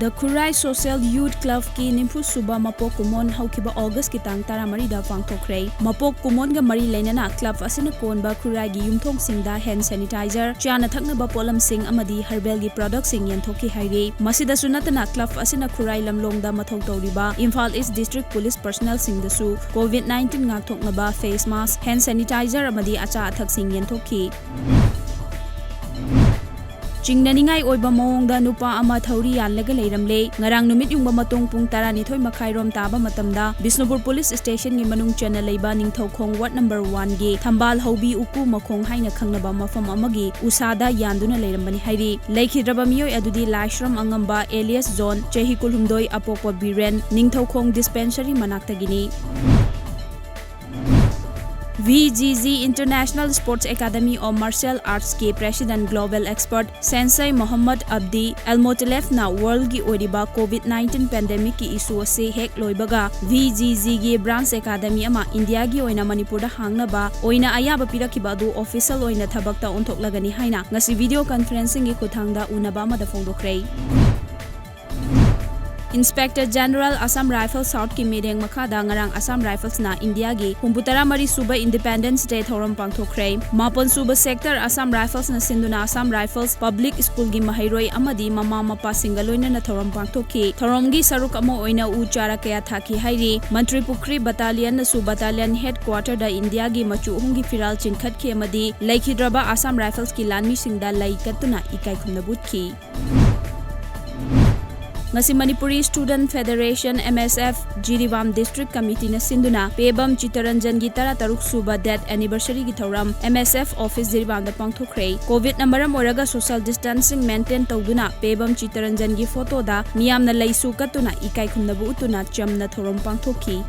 The Kurai Social Youth Club ki Nimpu Suba Mapok Kumon Haukiba August ki tang tara marida pangthokre. Mapok Kumon ga mari lainana club asina konba Kurai gi yumthong singda hand sanitizer, chana thaknaba polam sing amadi herbal gi product sing yanthoki hairi. Masida sunatana club asina Kurai lamlongda mathok tawriba Imphal East District Police personnel sing dasu COVID-19 ngakthoknaba face mask, hand sanitizer amadi acha athak sing yanthoki. Chingnaningai oiba mawongda nupa ama thauri yanlaga leiramle ngarang numit yungba matung pung 12 makhairom taba matamda Bisnupur Police Station gi manung chana leiba ningthaukhong ward number 1 gi Thambal Hobi Uku Makhong haina khangnaba mafam amagi usada yanduna leirambani hairi leikhidraba miyoi adudi Laishram Angamba alias Zone Chehi Kulhumdoi Apokwa Biren ningthaukhong dispensary manaktagini. VGZ International Sports Academy of Martial Arts के President Global Expert Sensei Muhammad Abdi Almotalef na world gi oriba COVID-19 pandemic ki issue se hek loibaga VGZ gi branch academy ama India gi oina Manipur da hangnaba oina ayaba pirakiba du official oina thabakta onthoklagani haina ngasi video conferencing gi kuthangda unaba ma da fongdokre. Inspector General Assam Rifles South ki medeng makhada ngarang Assam Rifles na India gi humputara mari suba Independence Day thoram pangthokre mapon suba sector Assam Rifles na sinduna Assam Rifles Public School gi mahairoi amadi mama mapa singaloina na thoram pangthokki thorom gi saruk amo oina u chara kaya thaki hairi Mantri Pukri Battalion na su battalion headquarter da India gi machu hungi firal chinkhat ki amadi laikhidraba Assam Rifles ki lanmi singda laikatuna ikai khumna butki. Ngasi Manipuri Student Federation MSF Jiriwam District Committee na sinduna Pebam Chitaranjan gi 13 suba death anniversary gi thoram MSF office Jiriwam da pangthokre COVID na maram oraga social distancing maintain tawduna Pebam Chitaranjan gi photo da miyamna leisu katuna ikai khumnabu utuna chamna thoram pangthokki.